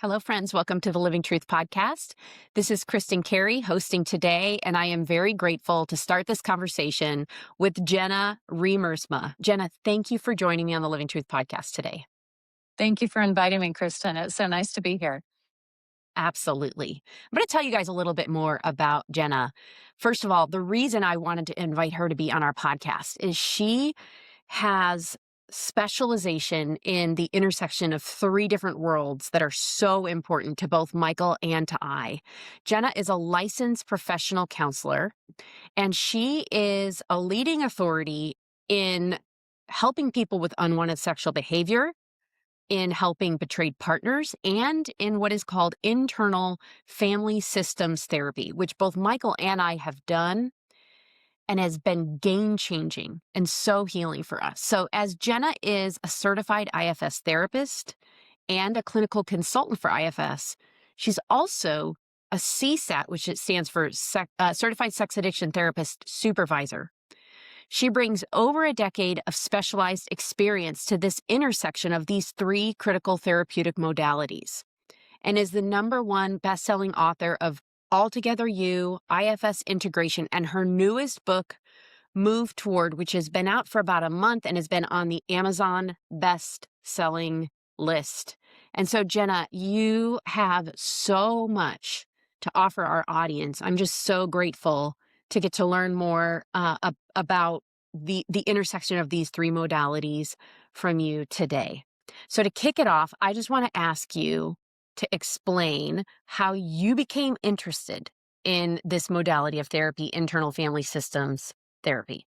Hello, friends. Welcome to the Living Truth Podcast. This is Kristen Carey hosting today, and I am very grateful to start this conversation with Jenna Riemersma. Jenna, thank you for joining me on the Living Truth Podcast today. Thank you for inviting me, Kristen. It's so nice to be here. Absolutely. I'm going to tell you guys a little bit more about Jenna. First of all, the reason I wanted to invite her to be on our podcast is she has specialization in the intersection of three different worlds that are so important to both Michael and to I. Jenna is a licensed professional counselor, and she is a leading authority in helping people with unwanted sexual behavior, in helping betrayed partners, and in what is called internal family systems therapy, which both Michael and I have done and has been game-changing and so healing for us. So as Jenna is a certified IFS therapist and a clinical consultant for IFS, she's also a CSAT, which it stands for Certified Sex Addiction Therapist Supervisor. She brings over a decade of specialized experience to this intersection of these three critical therapeutic modalities and is the #1 best-selling author of Altogether You, IFS Integration, and her newest book, Move Toward, which has been out for about a month and has been on the Amazon best-selling list. And so, Jenna, you have so much to offer our audience. I'm just so grateful to get to learn more about the intersection of these three modalities from you today. So to kick it off, I just want to ask you to explain how you became interested in this modality of therapy, internal family systems therapy.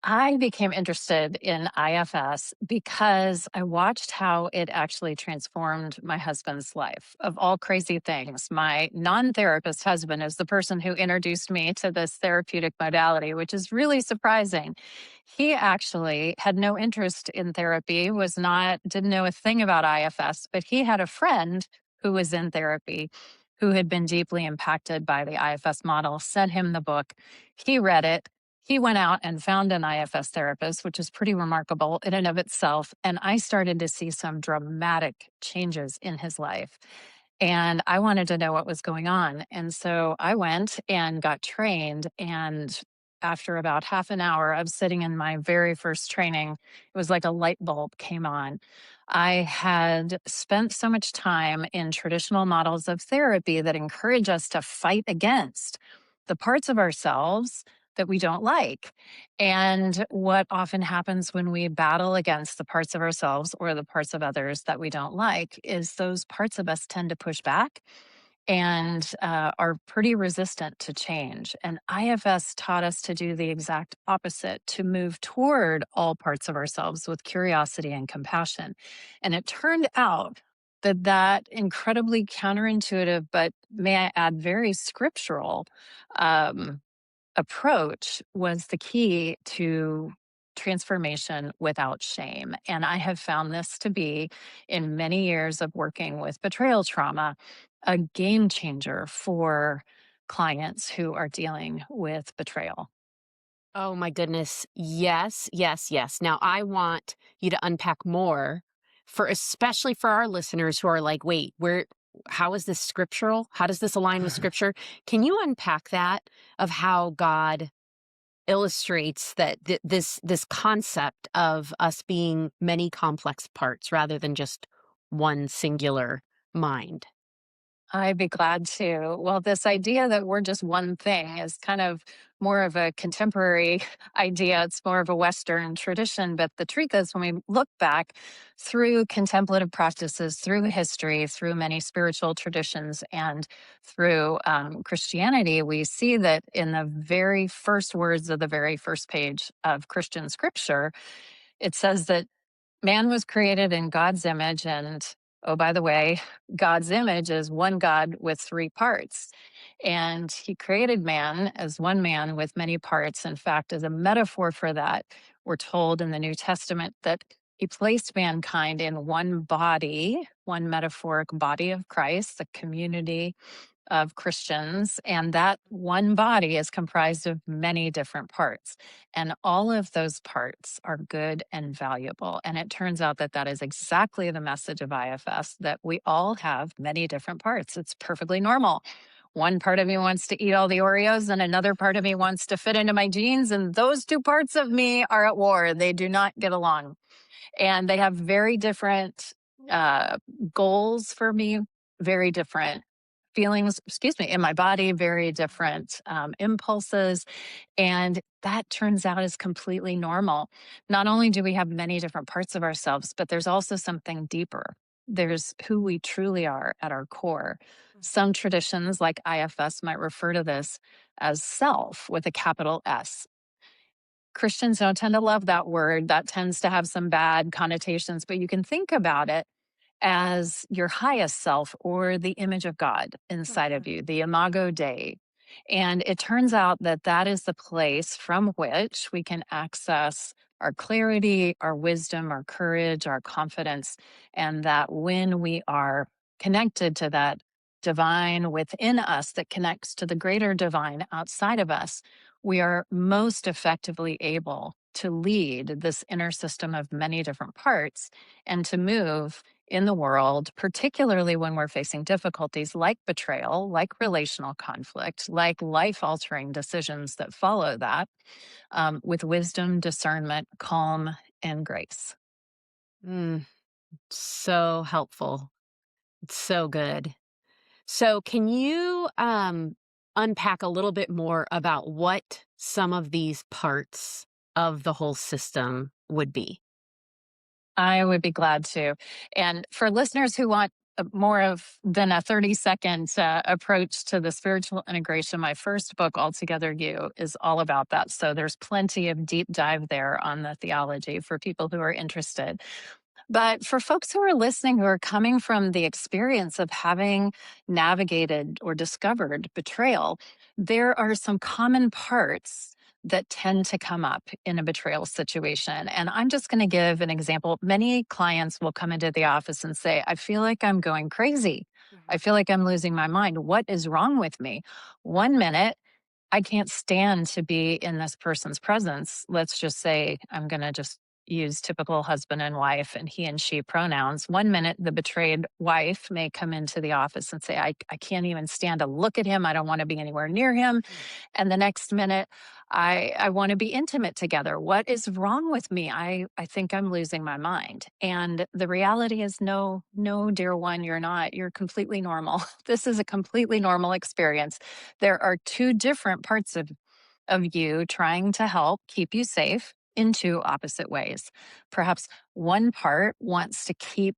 I became interested in IFS because I watched how it actually transformed my husband's life. Of all crazy things, my non therapist husband is the person who introduced me to this therapeutic modality, which is really surprising. He actually had no interest in therapy, didn't know a thing about IFS, but he had a friend who was in therapy who had been deeply impacted by the IFS model, sent him the book. He read it. He went out and found an IFS therapist, which is pretty remarkable in and of itself. And I started to see some dramatic changes in his life. And I wanted to know what was going on. And so I went and got trained. And after about half an hour of sitting in my very first training, it was like a light bulb came on. I had spent so much time in traditional models of therapy that encourage us to fight against the parts of ourselves that we don't like. And what often happens when we battle against the parts of ourselves or the parts of others that we don't like is those parts of us tend to push back and are pretty resistant to change. And IFS taught us to do the exact opposite, to move toward all parts of ourselves with curiosity and compassion. And it turned out that incredibly counterintuitive, but may I add, very scriptural um, approach was the key to transformation without shame. And I have found this to be, in many years of working with betrayal trauma, a game changer for clients who are dealing with betrayal. Oh my goodness. Yes, yes, yes. Now I want you to unpack more especially for our listeners who are like, wait, how is this scriptural? How does this align with scripture? Can you unpack that of how God illustrates that this concept of us being many complex parts rather than just one singular mind? I'd be glad to. Well, this idea that we're just one thing is kind of more of a contemporary idea. It's more of a Western tradition. But the truth is, when we look back through contemplative practices, through history, through many spiritual traditions, and through Christianity, we see that in the very first words of the very first page of Christian scripture, it says that man was created in God's image. And oh, by the way, God's image is one God with three parts. And he created man as one man with many parts. In fact, as a metaphor for that, we're told in the New Testament that he placed mankind in one body, one metaphoric body of Christ, the community of Christians, and that one body is comprised of many different parts. And all of those parts are good and valuable. And it turns out that that is exactly the message of IFS, that we all have many different parts. It's perfectly normal. One part of me wants to eat all the Oreos, and another part of me wants to fit into my jeans. And those two parts of me are at war. They do not get along. And they have very different uh, goals for me, very different feelings, excuse me, in my body, very different impulses. And that turns out is completely normal. Not only do we have many different parts of ourselves, but there's also something deeper. There's who we truly are at our core. Some traditions, like IFS, might refer to this as self with a capital S. Christians don't tend to love that word. That tends to have some bad connotations, but you can think about it as your highest self or the image of God inside of Mhm. you, the imago Dei. And it turns out that that is the place from which we can access our clarity, our wisdom, our courage, our confidence. And that when we are connected to that divine within us that connects to the greater divine outside of us, we are most effectively able to lead this inner system of many different parts and to move in the world, particularly when we're facing difficulties like betrayal, like relational conflict, like life altering decisions that follow that, with wisdom, discernment, calm, and grace. Mm, so helpful. It's so good. So, can you unpack a little bit more about what some of these parts of the whole system would be? I would be glad to. And for listeners who want more of than a 30-second approach to the spiritual integration, my first book, Altogether You, is all about that. So there's plenty of deep dive there on the theology for people who are interested. But for folks who are listening, who are coming from the experience of having navigated or discovered betrayal, there are some common parts that tend to come up in a betrayal situation. And I'm just going to give an example. Many clients will come into the office and say, I feel like I'm going crazy. I Mhm. feel like I'm losing my mind. What is wrong with me? One minute, I can't stand to be in this person's presence. Let's just say I'm going to just use typical husband and wife and he and she pronouns. One minute, the betrayed wife may come into the office and say, I can't even stand to look at him. I don't want to be anywhere near him. Mm. And the next minute, I want to be intimate together. What is wrong with me? I think I'm losing my mind. And the reality is, no, no, dear one, you're not. You're completely normal. This is a completely normal experience. There are two different parts of you trying to help keep you safe in two opposite ways. Perhaps one part wants to keep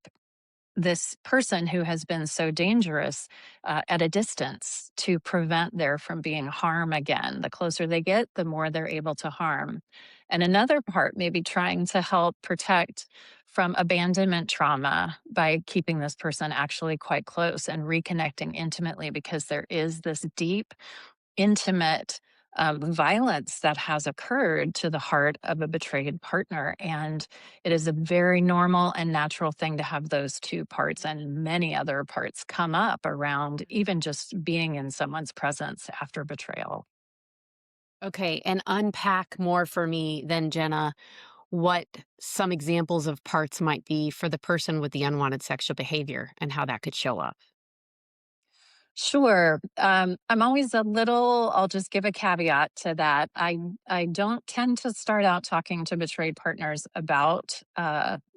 this person who has been so dangerous at a distance to prevent there from being harm again. The closer they get, the more they're able to harm. And another part may be trying to help protect from abandonment trauma by keeping this person actually quite close and reconnecting intimately, because there is this deep intimate violence that has occurred to the heart of a betrayed partner. And it is a very normal and natural thing to have those two parts and many other parts come up around even just being in someone's presence after betrayal. Okay, and unpack more for me then, Jenna, what some examples of parts might be for the person with the unwanted sexual behavior and how that could show up. Sure. I'm always a little, I'll just give a caveat to that. I don't tend to start out talking to betrayed partners about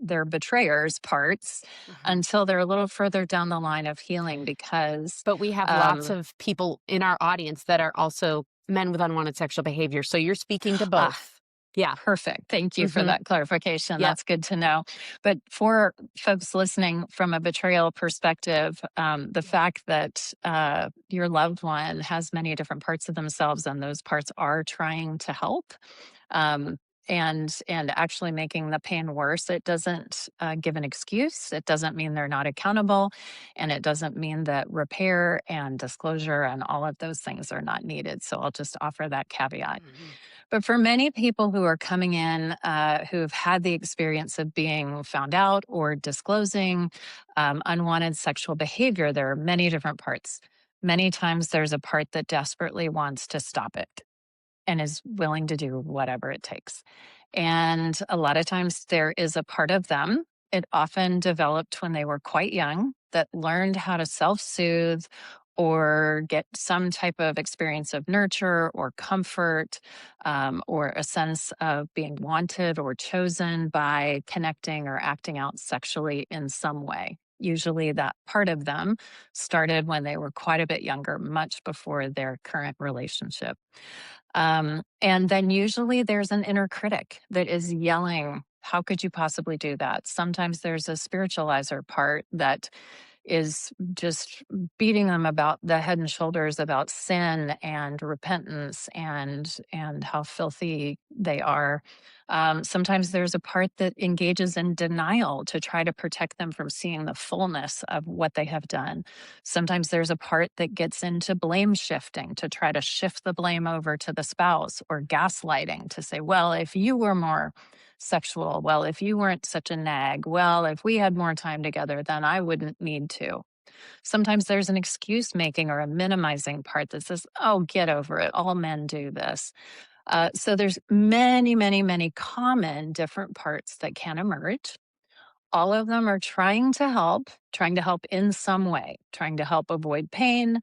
their betrayers' parts Mhm. until they're a little further down the line of healing because, But we have lots um, of people in our audience that are also men with unwanted sexual behavior. So you're speaking to ah, both. Yeah. perfect. Thank you for Mhm. that clarification. Yep. That's good to know. But for folks listening from a betrayal perspective, the fact that your loved one has many different parts of themselves and those parts are trying to help, um, and actually making the pain worse, it doesn't give an excuse. It doesn't mean they're not accountable, and it doesn't mean that repair and disclosure and all of those things are not needed. So I'll just offer that caveat. Mhm. But for many people who are coming in who've had the experience of being found out or disclosing unwanted sexual behavior, there are many different parts. Many times there's a part that desperately wants to stop it and is willing to do whatever it takes. And a lot of times there is a part of them, it often developed when they were quite young, that learned how to self soothe or get some type of experience of nurture or comfort, or a sense of being wanted or chosen by connecting or acting out sexually in some way. Usually, that part of them started when they were quite a bit younger, much before their current relationship. And then usually there's an inner critic that is yelling, how could you possibly do that? Sometimes there's a spiritualizer part that is just beating them about the head and shoulders about sin and repentance and how filthy they are. Sometimes there's a part that engages in denial to try to protect them from seeing the fullness of what they have done. Sometimes there's a part that gets into blame shifting to try to shift the blame over to the spouse, or gaslighting to say, well, if you were more sexual, well, if you weren't such a nag, well, if we had more time together, then I wouldn't need to. Sometimes there's an excuse making or a minimizing part that says, oh, get over it. All men do this. So there's many, many, many common different parts that can emerge. All of them are trying to help in some way, trying to help avoid pain,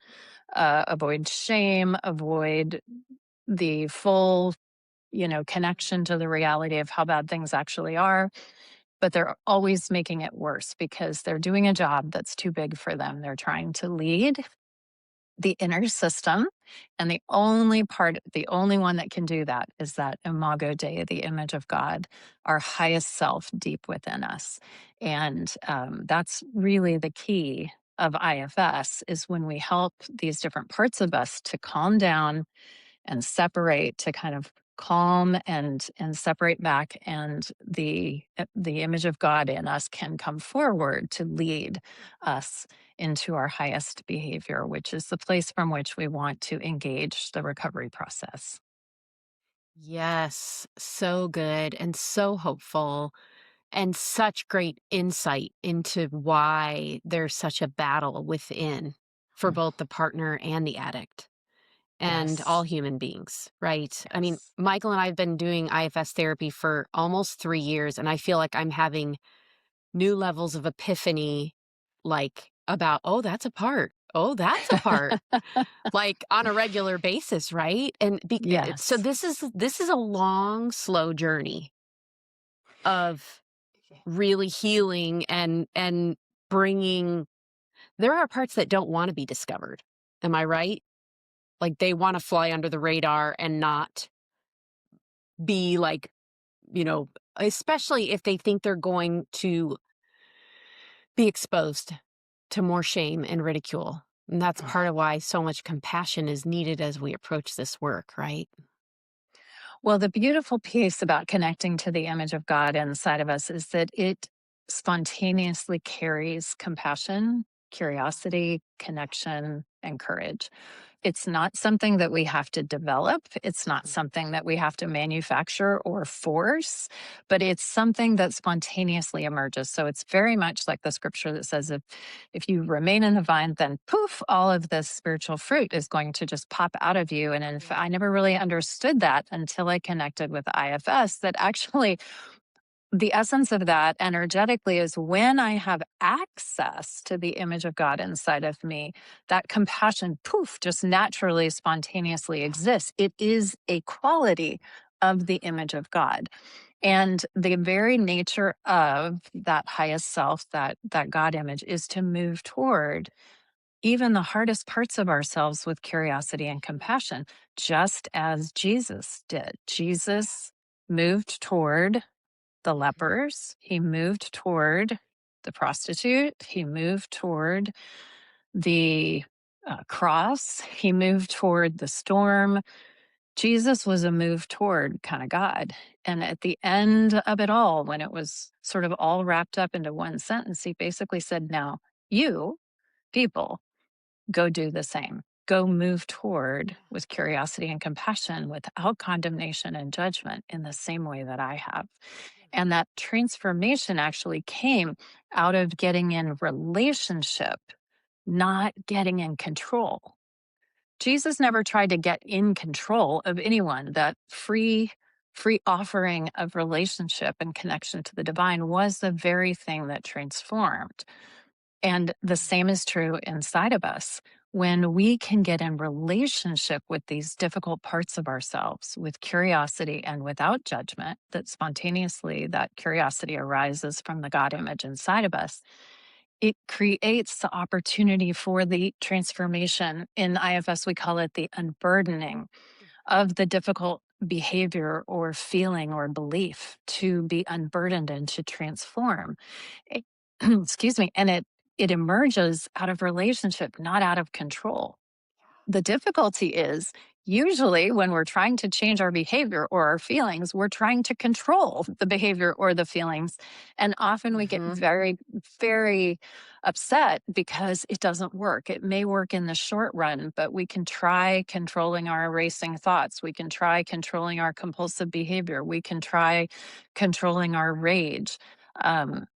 avoid shame, avoid the full, connection to the reality of how bad things actually are. But they're always making it worse because they're doing a job that's too big for them. They're trying to lead the inner system. And the only one that can do that is that imago Dei, the image of God, our highest self deep within us. And that's really the key of IFS, is when we help these different parts of us to calm down and separate, to kind of calm and separate back, and the image of God in us can come forward to lead us into our highest behavior, which is the place from which we want to engage the recovery process. Yes, so good and so hopeful, and such great insight into why there's such a battle within for Mm. both the partner and the addict and all Yes. human beings, right? I mean, Yes. Michael and I have been doing IFS therapy for almost 3 years, and I feel like I'm having new levels of epiphany, like about, oh, that's a part. Oh, that's a part, like on a regular basis, right? So Yes. this is a long, slow journey of really healing and bringing. There are parts that don't want to be discovered. Am I right? Like they want to fly under the radar and not be like, you know, especially if they think they're going to be exposed to more shame and ridicule. And that's part of why so much compassion is needed as we approach this work, right? Well, the beautiful piece about connecting to the image of God inside of us is that it spontaneously carries compassion, curiosity, connection, and courage. It's not something that we have to develop. It's not Mhm. something that we have to manufacture or force, but it's something that spontaneously emerges. So it's very much like the scripture that says, if you remain in the vine, then poof, all of this spiritual fruit is going to just pop out of you. And I never really understood that until I connected with IFS, that actually the essence of that energetically is when I have access to the image of God inside of me, that compassion, poof, just naturally, spontaneously exists. It is a quality of the image of God. And the very nature of that highest self, that God image, is to move toward even the hardest parts of ourselves with curiosity and compassion, just as Jesus did. Jesus moved toward the Mhm. lepers. He moved toward the prostitute. He moved toward the cross. He moved toward the storm. Jesus was a move toward kind of God. And at the end of it all, when it was sort of all wrapped up into one sentence, he basically said, now, you people, go do the same. Go move toward with curiosity and compassion without condemnation and judgment in the same way that I have. And that transformation actually came out of getting in relationship not getting in control. Jesus never tried to get in control of anyone. That free offering of relationship and connection to the divine was the very thing that transformed. And the same is true inside of us. When we can get in relationship with these difficult parts of ourselves with curiosity and without judgment, that spontaneously that curiosity arises from the God image inside of us, it creates the opportunity for the transformation. In IFS, we call it the unburdening of the difficult behavior or feeling or belief to be unburdened and to transform. It- excuse me. And it emerges out of relationship, not out of control. The difficulty is usually when we're trying to change our behavior or our feelings, we're trying to control the behavior or the feelings. And often we get Mhm. very, very upset because it doesn't work. It may work in the short run, but we can try controlling our racing thoughts. We can try controlling our compulsive behavior. We can try controlling our rage. Um,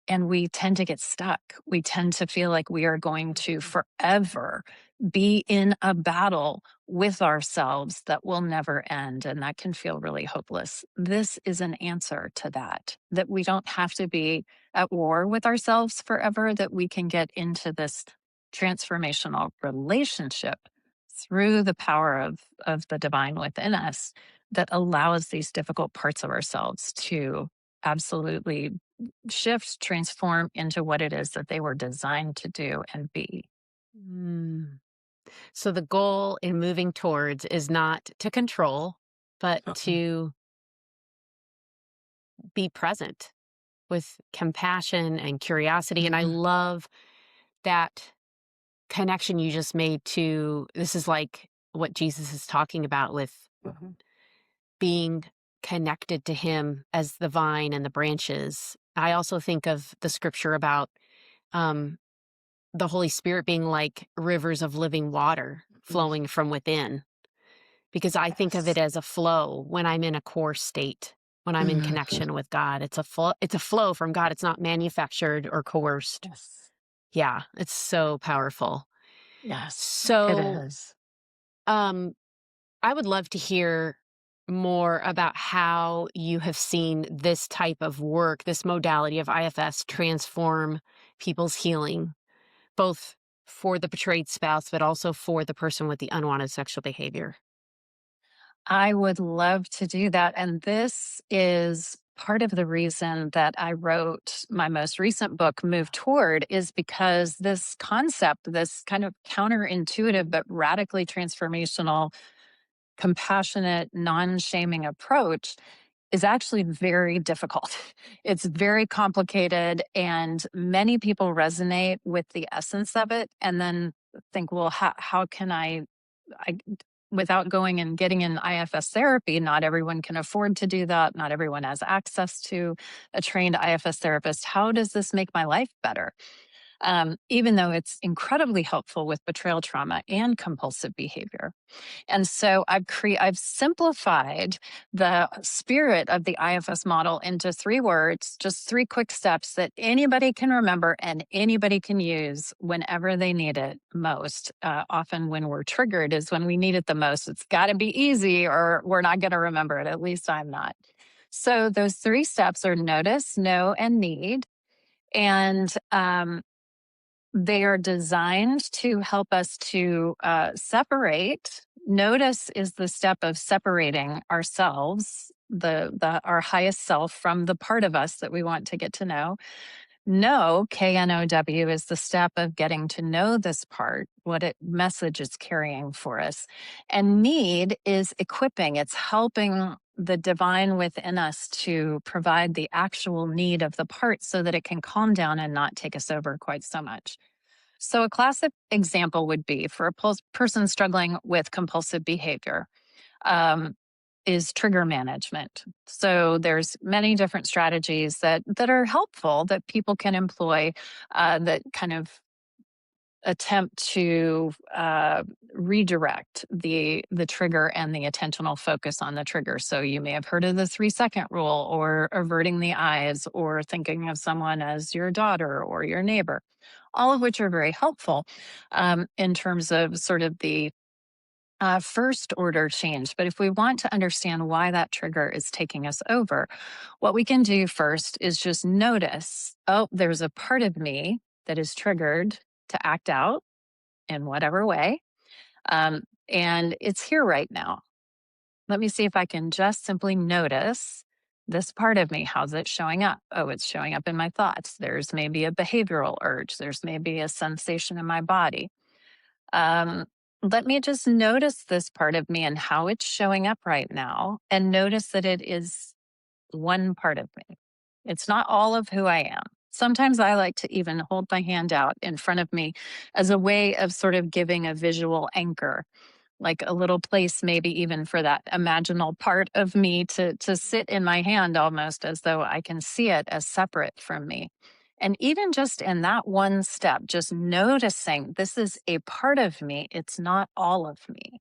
and we tend to get stuck. We tend to feel like we are going to Mhm. forever be in a battle with ourselves that will never end. And that can feel really hopeless. This is an answer to that, that we don't have to be at war with ourselves forever, that we can get into this transformational relationship through the power of the divine within us that allows these difficult parts of ourselves to absolutely shift, transform into what it is that they were designed to do and be. Mm. So the goal in moving towards is not to control, but Uh-uh. to be present with compassion and curiosity. And I Mhm. love that connection you just made to this is like what Jesus is talking about with Mhm. being connected to him as the vine and the branches. I also think of the scripture about um, the Holy Spirit being like rivers of living water Mhm. flowing from within, because I think of it Yes. as a flow when I'm in a core state, when I'm in Mhm. connection with God. It's a flow from God. It's not manufactured or coerced. Yes. Yeah, it's so powerful. Yes, it So, is. um, I would love to hear more about how you have seen this type of work, this modality of IFS transform people's healing, both for the betrayed spouse, but also for the person with the unwanted sexual behavior. I would love to do that. And this is part of the reason that I wrote my most recent book, Move Toward, is because this concept, this kind of counterintuitive but radically transformational, compassionate, non shaming approach is actually very difficult. It's very complicated, and many people resonate with the essence of it and then think, well, how can I, without going and getting in IFS therapy, not everyone can afford to do that. Not everyone has access to a trained IFS therapist. How does this make my life better? Even though it's incredibly helpful with betrayal trauma and compulsive behavior. And so I've simplified the spirit of the IFS model into three words, just three quick steps that anybody can remember and anybody can use whenever they need it most. Often when we're triggered is when we need it the most. It's got to be easy or we're not going to remember it. At least I'm not. So those three steps are notice, know, and need. And they are designed to help us to separate. Notice is the step of separating ourselves, the our highest self, from the part of us that we want to get to know. Know, KNOW, is the step of getting to know this part, what it message is carrying for us. And need is equipping. It's helping the divine within us to provide the actual need of the part so that it can calm down and not take us over quite so much. So, a classic example would be for a person struggling with compulsive behavior um, is trigger management. So, there's many different strategies that are helpful that people can employ that kind of attempt to redirect the trigger and the attentional focus on the trigger. So you may have heard of the 3-second rule, or averting the eyes, or thinking of someone as your daughter or your neighbor, all of which are very helpful in terms of sort of the first order change. But if we want to understand why that trigger is taking us over, what we can do first is just notice, oh, there's a part of me that is triggered to act out in whatever way. Um, and it's here right now. Let me see if I can just simply notice this part of me. How's it showing up? Oh, it's showing up in my thoughts. There's maybe a behavioral urge. There's maybe a sensation in my body. Um, Let me just notice this part of me and how it's showing up right now, and notice that it is one part of me. It's not all of who I am. Sometimes I like to even hold my hand out in front of me as a way of sort of giving a visual anchor, like a little place, maybe even for that imaginal part of me to sit in my hand, almost as though I can see it as separate from me. And even just in that one step, just noticing this is a part of me, it's not all of me,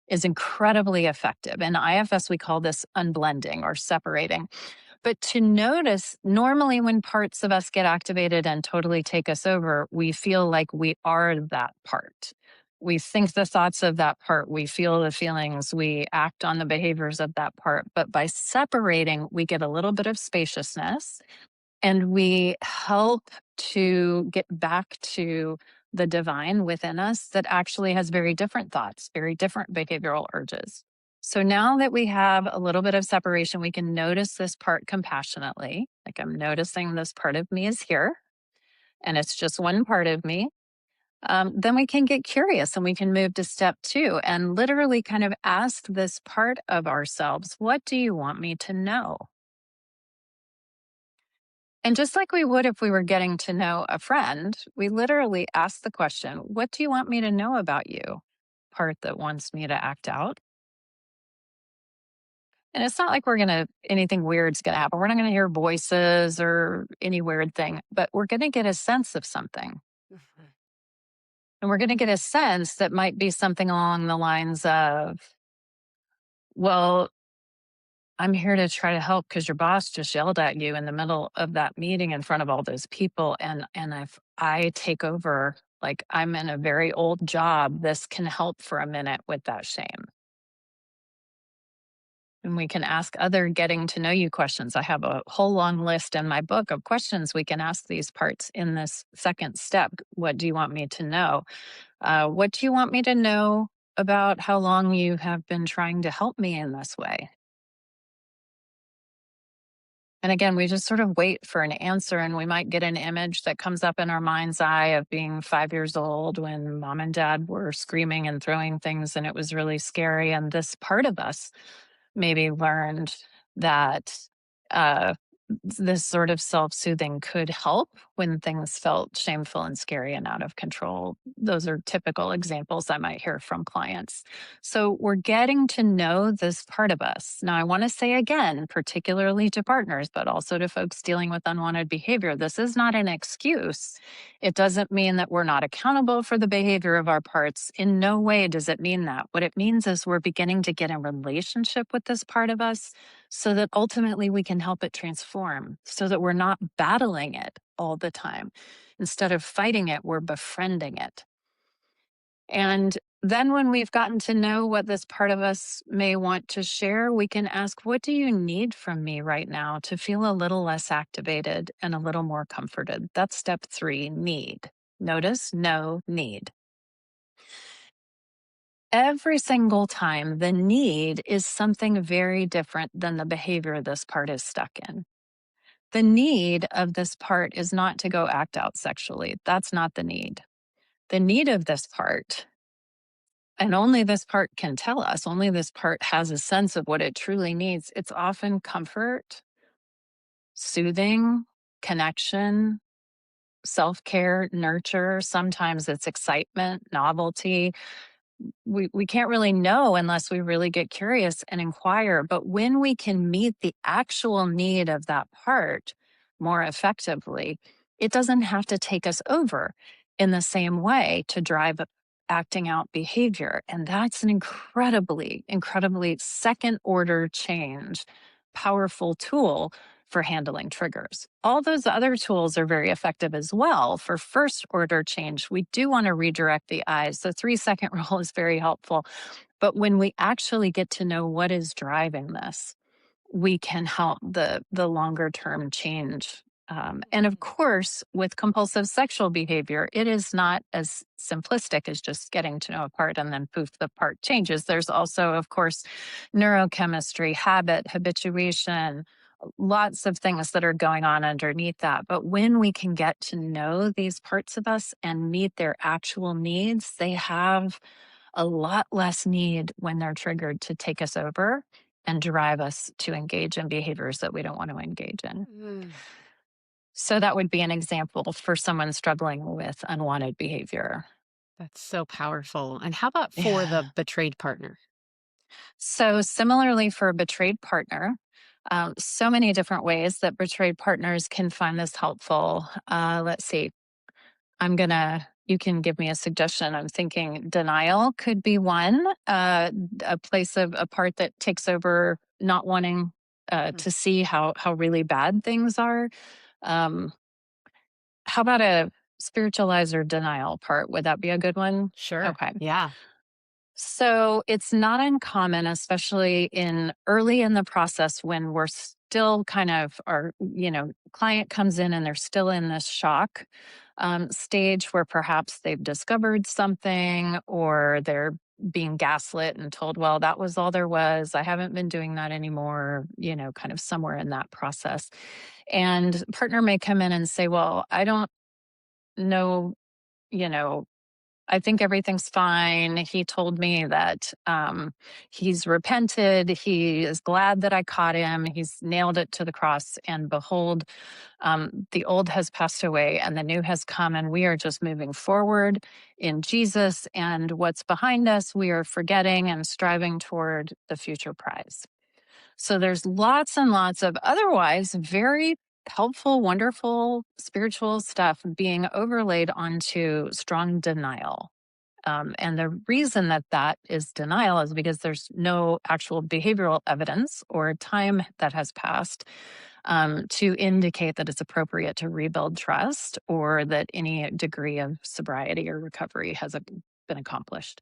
is incredibly effective. In IFS, we call this unblending or separating. But to notice, normally when parts of us get activated and totally take us over, we feel like we are that part. We think the thoughts of that part, we feel the feelings, we act on the behaviors of that part. But by separating, we get a little bit of spaciousness, and we help to get back to the divine within us that actually has very different thoughts, very different behavioral urges. So now that we have a little bit of separation, we can notice this part compassionately. Like, I'm noticing this part of me is here, and it's just one part of me. Then we can get curious and we can move to step 2 and literally kind of ask this part of ourselves, what do you want me to know? And just like we would if we were getting to know a friend, we literally ask the question, what do you want me to know about you? Part that wants me to act out. And it's not like anything weird's going to happen. We're not going to hear voices or any weird thing, but we're going to get a sense of something. Mhm. And we're going to get a sense that might be something along the lines of, well, I'm here to try to help because your boss just yelled at you in the middle of that meeting in front of all those people. And if I take over, like, I'm in a very old job, this can help for a minute with that shame. And we can ask other getting to know you questions. I have a whole long list in my book of questions we can ask these parts in this second step. What do you want me to know? What do you want me to know about how long you have been trying to help me in this way? And again, we just sort of wait for an answer, and we might get an image that comes up in our mind's eye of being 5 years old when mom and dad were screaming and throwing things, and it was really scary. And this part of us maybe learned that uh, this sort of self soothing could help when things felt shameful and scary and out of control. Those are typical examples I might hear from clients. So we're getting to know this part of us. Now, I want to say again, particularly to partners, but also to folks dealing with unwanted behavior, this is not an excuse. It doesn't mean that we're not accountable for the behavior of our parts. In no way does it mean that. What it means is we're beginning to get in relationship with this part of us so that ultimately we can help it transform, so that we're not battling it all the time. Instead of fighting it, we're befriending it. And then when we've gotten to know what this part of us may want to share, we can ask, what do you need from me right now to feel a little less activated and a little more comforted? That's step 3, need. Notice, know, need. Every single time, the need is something very different than the behavior this part is stuck in. The need of this part is not to go act out sexually. That's not the need. The need of this part, and only this part can tell us, only this part has a sense of what it truly needs. It's often comfort, soothing, connection, self care, nurture. Sometimes it's excitement, novelty. We can't really know unless we really get curious and inquire. But when we can meet the actual need of that part more effectively, it doesn't have to take us over. in the same way to drive acting out behavior. And that's an incredibly, incredibly second order change, powerful tool for handling triggers. All those other tools are very effective as well. For first order change, we do want to redirect the eyes. The 3 second rule is very helpful. But when we actually get to know what is driving this, we can help the longer term change. And of Mm. course, with compulsive sexual behavior, it is not as simplistic as just getting to know a part and then poof, the part changes. There's also, of course, neurochemistry, habit, habituation, lots of things that are going on underneath that. But when we can get to know these parts of us and meet their actual needs, they have a lot less need when they're triggered to take us over and drive us to engage in behaviors that we don't want to engage in. Mm. So that would be an example for someone struggling with unwanted behavior. That's so powerful. And how about for the Yeah. betrayed partner? So, similarly, for a betrayed partner, so many different ways that betrayed partners can find this helpful. Let's see. You can give me a suggestion. I'm thinking denial could be one, a place of a part that takes over not wanting Mm. to see how really bad things are. Um, how about a spiritualizer denial part? Would that be a good one? Sure. Okay. Yeah. So it's not uncommon, especially in early in the process when we're still kind of client comes in and they're still in this shock stage where perhaps they've discovered something or they're being gaslit and told, well, that was all there was. I haven't been doing that anymore, kind of somewhere in that process. And partner may come in and say, well, I don't know, you know, I think everything's fine. He told me that he's repented. He is glad that I caught him. He's nailed it to the cross. And behold, the old has passed away and the new has come. And we are just moving forward in Jesus. And what's behind us, we are forgetting and striving toward the future prize. So there's lots and lots of otherwise very helpful, wonderful spiritual stuff being overlaid onto strong denial. And the reason that that is denial is because there's no actual behavioral evidence or time that has passed to indicate that it's appropriate to rebuild trust or that any degree of sobriety or recovery has been accomplished.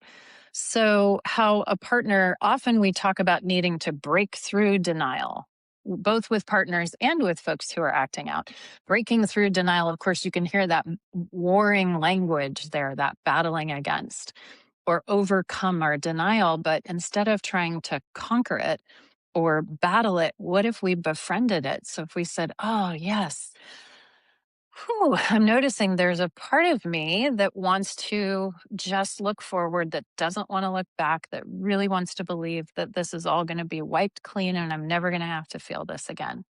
So, how a partner, often we talk about needing to break through denial, both with partners and with folks who are acting out. Breaking through denial, of course, you can hear that warring language there, that battling against or overcome our denial. But instead of trying to conquer it or battle it, what if we befriended it? So, if we said, oh, yes, whew, I'm noticing there's a part of me that wants to just look forward, that doesn't want to look back, that really wants to believe that this is all going to be wiped clean and I'm never going to have to feel this again.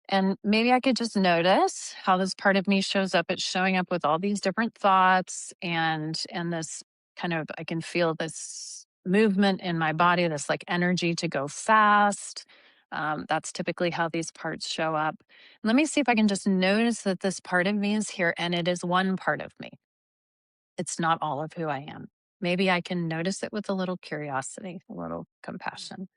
And maybe I could just notice how this part of me shows up. It's showing up with all these different thoughts and this kind of I can feel this movement in my body, this like energy to go fast. That's typically how these parts show up. Let me see if I can just notice that this part of me is here and it is one part of me. It's not all of who I am. Maybe I can notice it with a little curiosity, a little compassion.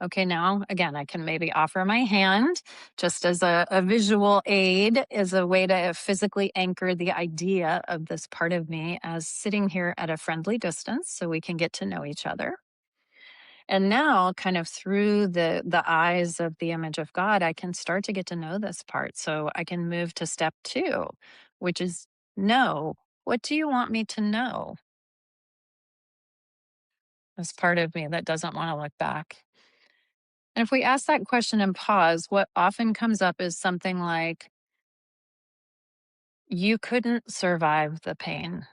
Okay, now again, I can maybe offer my hand just as a visual aid, as a way to physically anchor the idea of this part of me as sitting here at a friendly distance so we can get to know each other. And now, kind of through the eyes of the image of God, I can start to get to know this part. So I can move to step two, which is know. What do you want me to know? This part of me that doesn't want to look back. And if we ask that question and pause, what often comes up is something like, you couldn't survive the pain.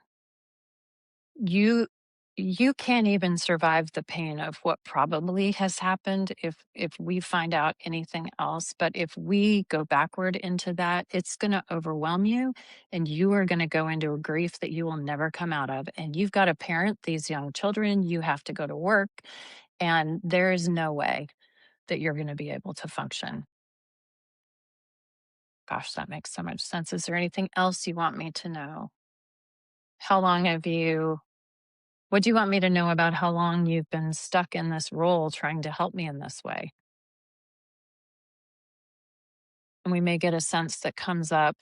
You you can't even survive the pain of what probably has happened if we find out anything else. But if we go backward into that, it's going to overwhelm you and you are going to go into a grief that you will never come out of. And you've got to parent these young children, you have to go to work, and there is no way that you're going to be able to function. Gosh, that makes so much sense. Is there anything else you want me to know? How long have you, what do you want me to know about how long you've been stuck in this role trying to help me in this way? And we may get a sense that comes up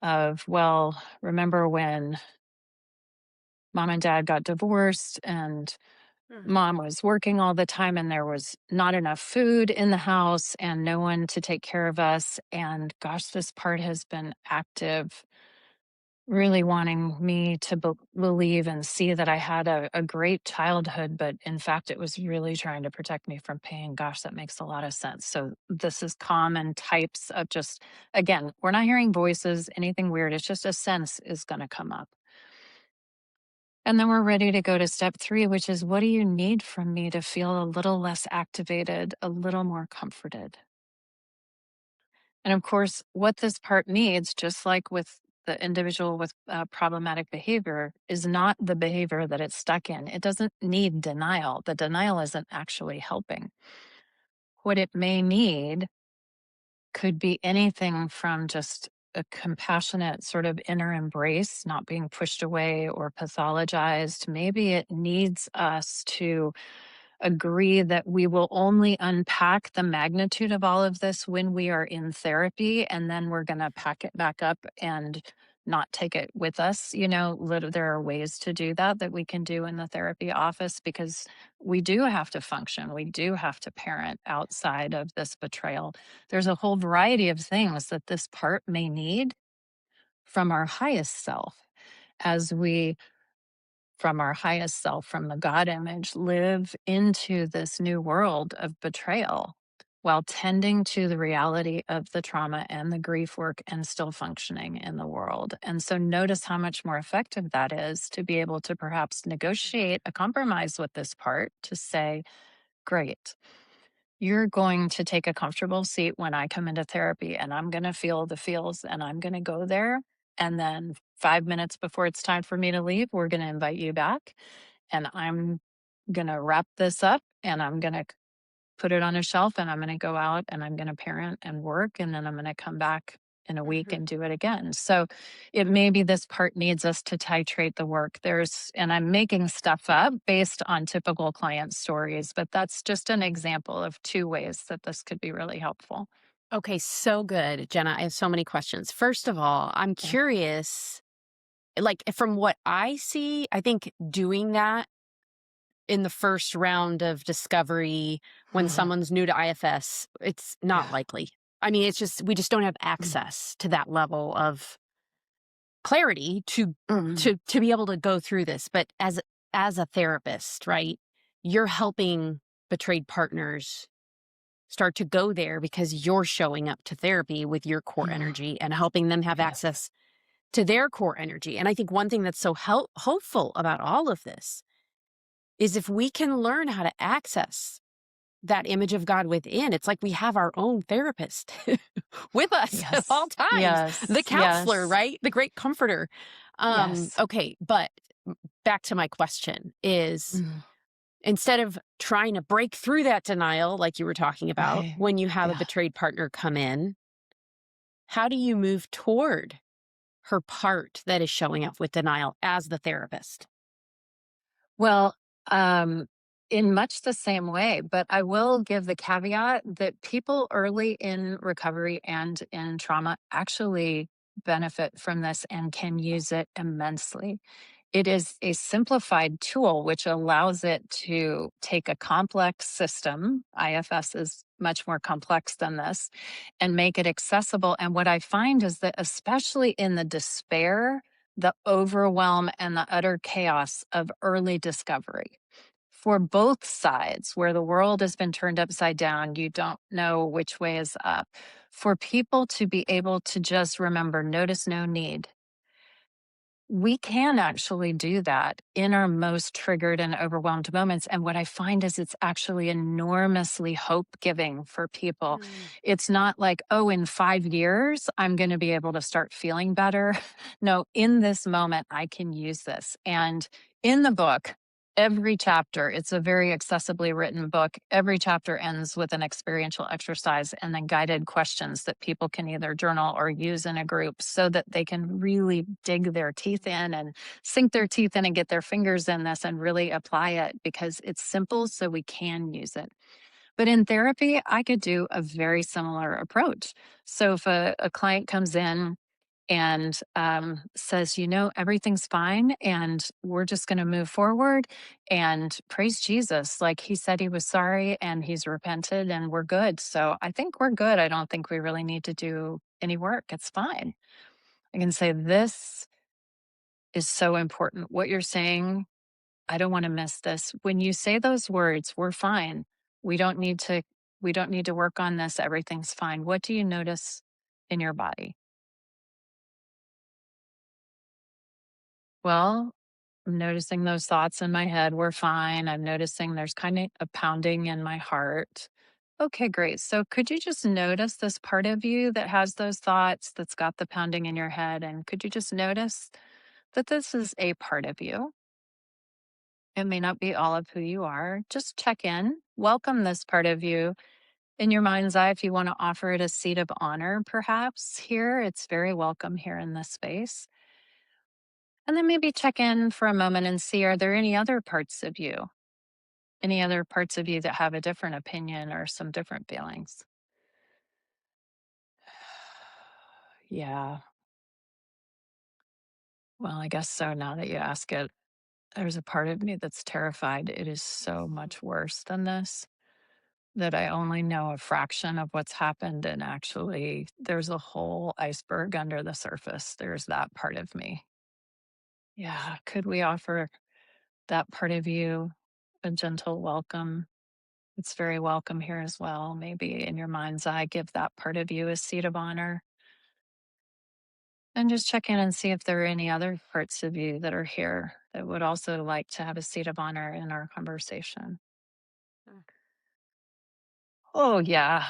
of, well, remember when mom and dad got divorced and Mm. mom was working all the time and there was not enough food in the house and no one to take care of us. And gosh, this part has been active, really wanting me to believe and see that I had a great childhood, but in fact, it was really trying to protect me from pain. Gosh, that makes a lot of sense. So, this is common types of just, again, we're not hearing voices, anything weird. It's just a sense is going to come up. And then we're ready to go to step three, which is what do you need from me to feel a little less activated, a little more comforted? And of course, what this part needs, just like with the individual with problematic behavior, is not the behavior that it's stuck in. It doesn't need denial. The denial isn't actually helping. What it may need could be anything from just a compassionate sort of inner embrace, not being pushed away or pathologized. Maybe it needs us to agree that we will only unpack the magnitude of all of this when we are in therapy, and then we're going to pack it back up and not take it with us. There are ways to do that that we can do in the therapy office because we do have to function. We do have to parent outside of this betrayal. There's a whole variety of things that this part may need from our highest self as we from our highest self, from the God image, live into this new world of betrayal while tending to the reality of the trauma and the grief work and still functioning in the world. And so notice how much more effective that is to be able to perhaps negotiate a compromise with this part to say, great, you're going to take a comfortable seat when I come into therapy and I'm going to feel the feels and I'm going to go there. And then 5 minutes before it's time for me to leave, we're going to invite you back and I'm going to wrap this up and I'm going to put it on a shelf and I'm going to go out and I'm going to parent and work. And then I'm going to come back in a week Mhm. and do it again. So it may be this part needs us to titrate the work. And I'm making stuff up based on typical client stories, but that's just an example of two ways that this could be really helpful. Okay, so good, Jenna. I have so many questions. First of all, I'm Yeah. curious, like from what I see, I think doing that in the first round of discovery when someone's new to IFS, it's not Yeah. likely. I mean, it's just we just don't have Mm. access to that level of clarity to Mm. be able to go through this. But as a therapist, right? You're helping betrayed partners start to go there because you're showing up to therapy with your core Mm. energy and helping them have Yes. access to their core energy. And I think one thing that's so hopeful about all of this is if we can learn how to access that image of God within, it's like we have our own therapist with us at all Yes. times, the Yes. counselor, Yes. right? The great comforter. Yes. Okay, but back to my question is Mm. instead of trying to break through that denial, like you were talking about, Right. when you have a Yeah. betrayed partner come in, how do you move toward her part that is showing up with denial as the therapist? Well, um, in much the same way, but I will give the caveat that people early in recovery and in trauma actually benefit from this and can use it immensely. It is a simplified tool which allows it to take a complex system. IFS is much more complex than this and make it accessible. And what I find is that, especially in the despair, the overwhelm, and the utter chaos of early discovery, for both sides, where the world has been turned upside down, you don't know which way is up, for people to be able to just remember, notice no need, we can actually do that in our most triggered and overwhelmed moments. And what I find is it's actually enormously hope giving for people. Mm. It's not like, oh, in 5 years, I'm going to be able to start feeling better. No, in this moment, I can use this. And in the book, every chapter, it's a very accessibly written book. Every chapter ends with an experiential exercise and then guided questions that people can either journal or use in a group so that they can really dig their teeth in and sink their teeth in and get their fingers in this and really apply it because it's simple so we can use it. But in therapy, I could do a very similar approach. So if a client comes in and says, everything's fine and we're just going to move forward and praise Jesus. Like he said he was sorry and he's repented and we're good. So I think we're good. I don't think we really need to do any work. It's fine. I can say, this is so important. What you're saying, I don't want to miss this. When you say those words, we're fine. We don't need to we don't need to work on this. Everything's fine. What do you notice in your body? Well, I'm noticing those thoughts in my head. We're fine. I'm noticing there's kind of a pounding in my heart. Okay, great. So could you just notice this part of you that has those thoughts, that's got the pounding in your head? And could you just notice that this is a part of you? It may not be all of who you are. Just check in, welcome this part of you in your mind's eye. If you want to offer it a seat of honor, perhaps here, it's very welcome here in this space. And then maybe check in for a moment and see, are there any other parts of you? Any other parts of you that have a different opinion or some different feelings? Yeah. Well, I guess so now that you ask it. There's a part of me that's terrified it is so much worse than this, that I only know a fraction of what's happened. And actually, there's a whole iceberg under the surface. There's that part of me. Yeah. Could we offer that part of you a gentle welcome? It's very welcome here as well. Maybe in your mind's eye, give that part of you a seat of honor and just check in and see if there are any other parts of you that are here that would also like to have a seat of honor in our conversation. Mm. Oh, yeah.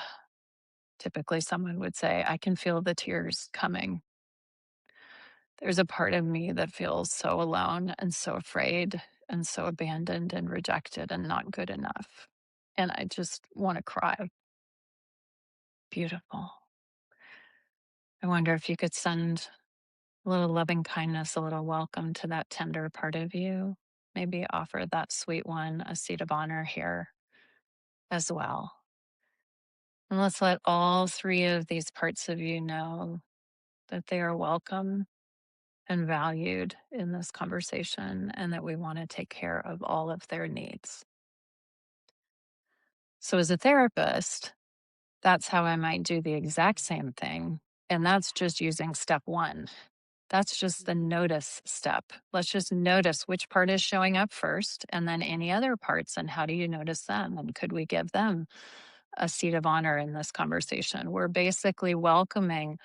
Typically, someone would say, I can feel the tears coming. There's a part of me that feels so alone and so afraid and so abandoned and rejected and not good enough. And I just want to cry. Beautiful. I wonder if you could send a little loving kindness, a little welcome to that tender part of you. Maybe offer that sweet one a seat of honor here as well. And let's let all three of these parts of you know that they are welcome and valued in this conversation and that we want to take care of all of their needs. So, as a therapist, that's how I might do the exact same thing. And that's just using step one. That's just the notice step. Let's just notice which part is showing up first and then any other parts. And how do you notice them? And could we give them a seat of honor in this conversation? We're basically welcoming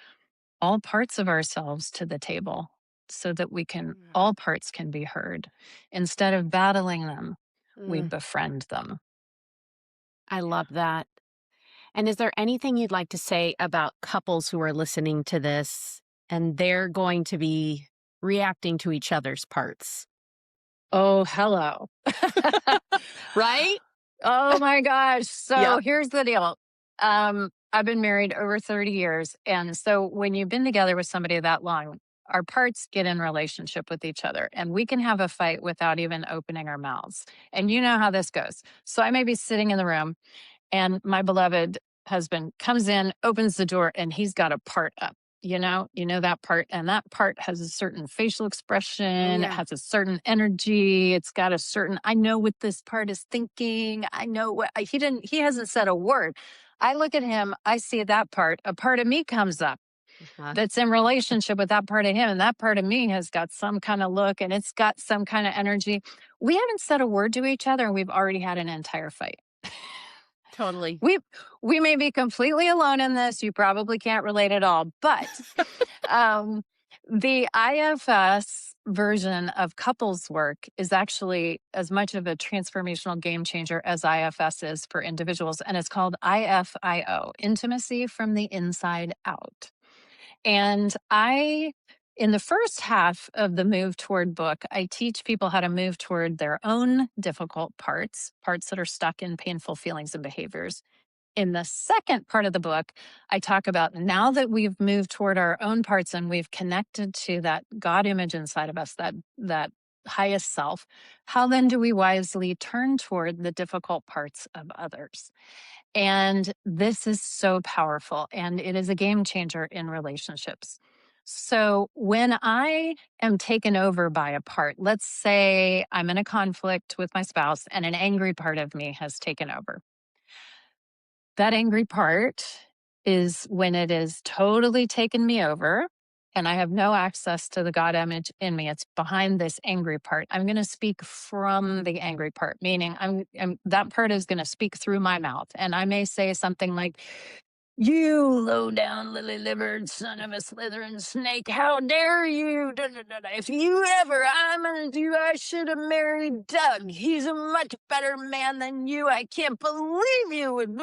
all parts of ourselves to the table so that Mm. all parts can be heard. Instead of battling them, we Mm. befriend them. I love that. And is there anything you'd like to say about couples who are listening to this and they're going to be reacting to each other's parts? Oh, hello. Right? Oh my gosh. So Yep. here's the deal. I've been married over 30 years. And so when you've been together with somebody that long, our parts get in relationship with each other and we can have a fight without even opening our mouths. And you know how this goes. So I may be sitting in the room and my beloved husband comes in, opens the door, and he's got a part up. You know that part, and that part has a certain facial Oh, expression. It yeah. has a certain energy. It's got a certain. I know what this part is thinking. I know what he didn't. He hasn't said a word. I look at him. I see that part. A part of me comes up Uh-huh. that's in relationship with that part of him, and that part of me has got some kind of look, and it's got some kind of energy. We haven't said a word to each other, and we've already had an entire fight. Totally. We we may be completely alone in this. You probably can't relate at all, but um, the IFS version of couples work is actually as much of a transformational game changer as IFS is for individuals, and it's called IFIO, intimacy from the inside out. And I In the first half of the Move Toward book, I teach people how to move toward their own difficult parts, parts that are stuck in painful feelings and behaviors. In the second part of the book, I talk about now that we've moved toward our own parts and we've connected to that God image inside of us, that highest self, how then do we wisely turn toward the difficult parts of others? And this is so powerful, and it is a game changer in relationships. So when I am taken over by a part, let's say I'm in a conflict with my spouse and an angry part of me has taken over. That angry part is when it is totally taken me over and I have no access to the God image in me. It's behind this angry part. I'm going to speak from the angry part, meaning that part is going to speak through my mouth. And I may say something like, "You low down, lily livered son of a slithering snake, how dare you? Da, da, da, da. If you ever, I'm gonna do, I should have married Doug. He's a much better man than you. I can't believe you would."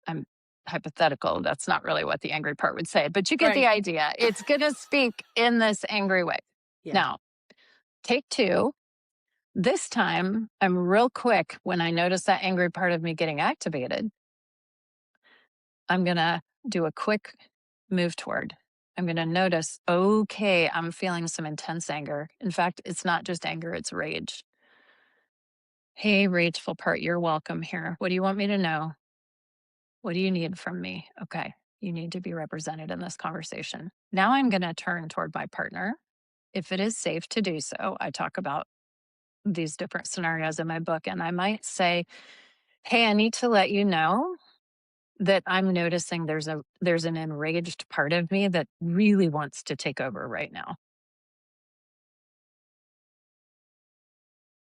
I'm hypothetical. That's not really what the angry part would say, but you get the Right. idea. It's going to speak in this angry way. Yeah. Now, take two. This time, I'm real quick when I notice that angry part of me getting activated. I'm going to do a quick move toward. I'm going to notice, okay, I'm feeling some intense anger. In fact, it's not just anger, it's rage. Hey, rageful part, you're welcome here. What do you want me to know? What do you need from me? Okay, you need to be represented in this conversation. Now I'm going to turn toward my partner. If it is safe to do so, I talk about these different scenarios in my book, and I might say, hey, I need to let you know that I'm noticing there's an enraged part of me that really wants to take over right now.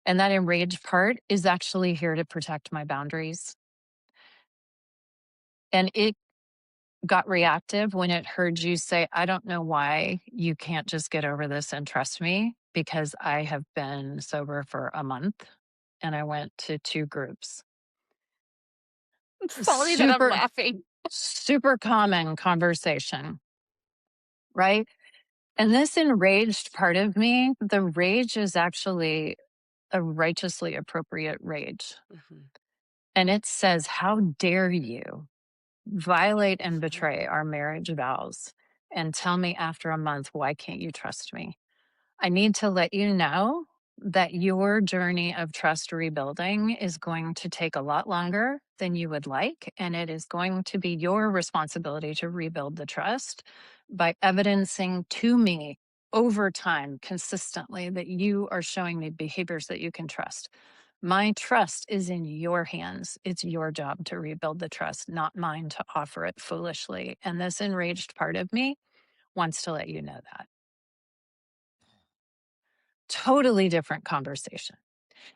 And that enraged part is actually here to protect my boundaries. And it got reactive when it heard you say, I don't know why you can't just get over this and trust me, because I have been sober for a month and I went to 2 groups. It's funny that I'm Super, laughing. super common conversation, right? And this enraged part of me, the rage is actually a righteously appropriate rage. Mhm. And it says, how dare you violate and Mhm. betray our marriage vows and tell me after a month, why can't you trust me? I need to let you know that your journey of trust rebuilding is going to take a lot longer than you would like. And it is going to be your responsibility to rebuild the trust by evidencing to me over time consistently that you are showing me behaviors that you can trust. My trust is in your hands. It's your job to rebuild the trust, not mine to offer it foolishly. And this enraged part of me wants to let you know that. Totally different conversation.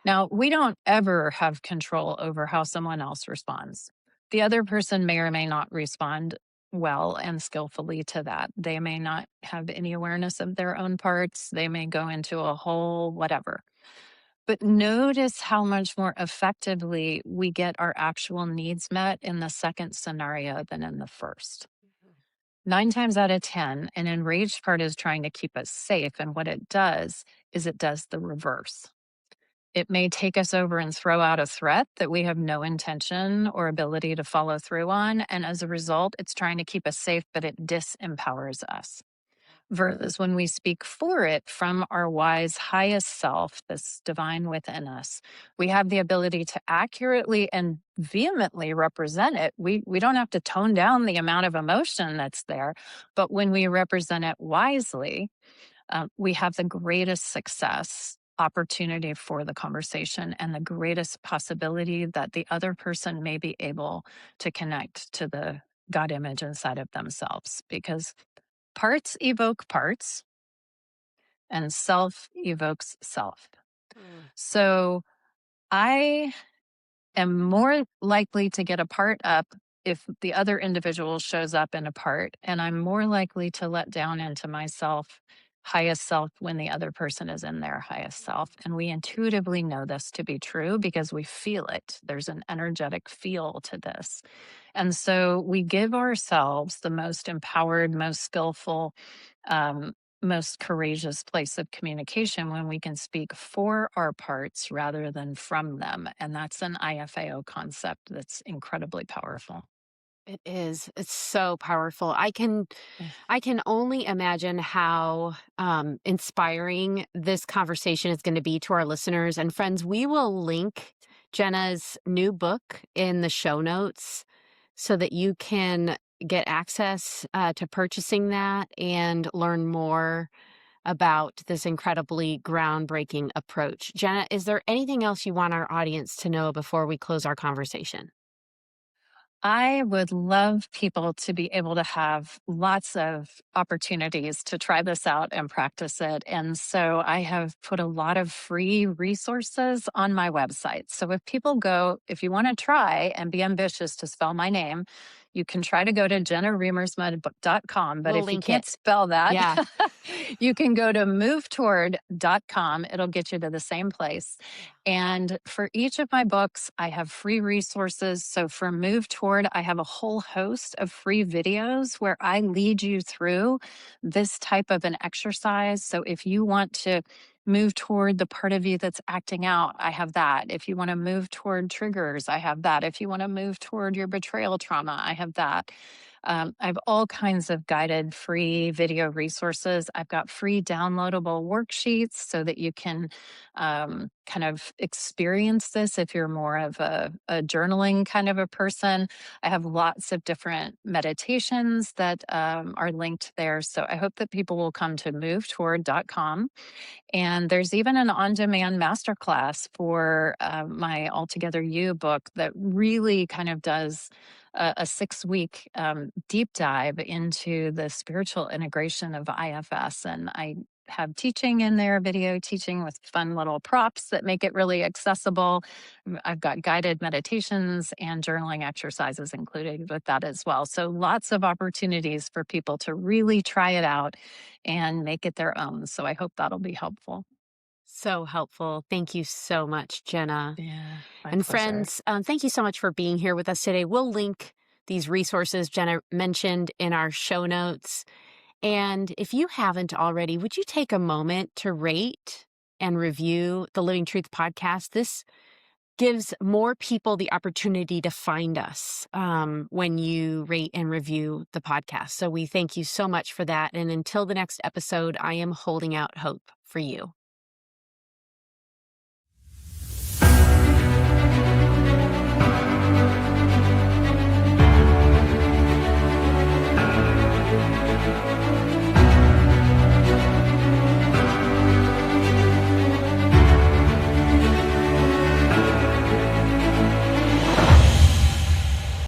Now, we don't ever have control over how someone else responds. The other person may or may not respond well and skillfully to that. They may not have any awareness of their own parts. They may go into a whole whatever. But notice how much more effectively we get our actual needs met in the second scenario than in the first. 9 times out of 10, an enraged part is trying to keep us safe. And what it does is it does the reverse. It may take us over and throw out a threat that we have no intention or ability to follow through on. And as a result, it's trying to keep us safe, but it disempowers us. Versus when we speak for it from our wise highest self, this divine within us, we have the ability to accurately and vehemently represent it. We don't have to tone down the amount of emotion that's there, but when we represent it wisely, we have the greatest success opportunity for the conversation and the greatest possibility that the other person may be able to connect to the God image inside of themselves, because parts evoke parts and self evokes self. Mm. So I am more likely to get a part up if the other individual shows up in a part, and I'm more likely to let down into myself highest self when the other person is in their highest self. And we intuitively know this to be true because we feel it. There's an energetic feel to this. And so we give ourselves the most empowered, most skillful, um, most courageous place of communication when we can speak for our parts rather than from them. And that's an IFAO concept that's incredibly powerful. It is. It's so powerful. Yeah. I can only imagine how inspiring this conversation is going to be to our listeners and friends. We will link Jenna's new book in the show notes so that you can get access to purchasing that and learn more about this incredibly groundbreaking approach. Jenna, is there anything else you want our audience to know before we close our conversation? I would love people to be able to have lots of opportunities to try this out and practice it. And so I have put a lot of free resources on my website. So if people go, if you want to try and be ambitious to spell my name, you can try to go to jennaremersmud.com. But We'll if you link can't it. spell that, Yeah. you can go to movetoward.com. It'll get you to the same place. Yeah. And for each of my books, I have free resources. So for Move Toward, I have a whole host of free videos where I lead you through this type of an exercise. So if you want to move toward the part of you that's acting out, I have that. If you want to move toward triggers, I have that. If you want to move toward your betrayal trauma, I have that. I have all kinds of guided free video resources. I've got free downloadable worksheets so that you can kind of experience this if you're more of a journaling kind of a person. I have lots of different meditations that are linked there. So I hope that people will come to movetoward.com. And there's even an on demand masterclass for my Altogether You book that really kind of does a 6 week deep dive into the spiritual integration of IFS. And I have teaching in there, video teaching with fun little props that make it really accessible. I've got guided meditations and journaling exercises included with that as well. So lots of opportunities for people to really try it out and make it their own. So I hope that'll be helpful. So helpful. Thank you so much, Jenna. Yeah, my And pleasure. friends, thank you so much for being here with us today. We'll link these resources Jenna mentioned in our show notes. And if you haven't already, would you take a moment to rate and review the Living Truth podcast? This gives more people the opportunity to find us when you rate and review the podcast. So we thank you so much for that. And until the next episode, I am holding out hope for you.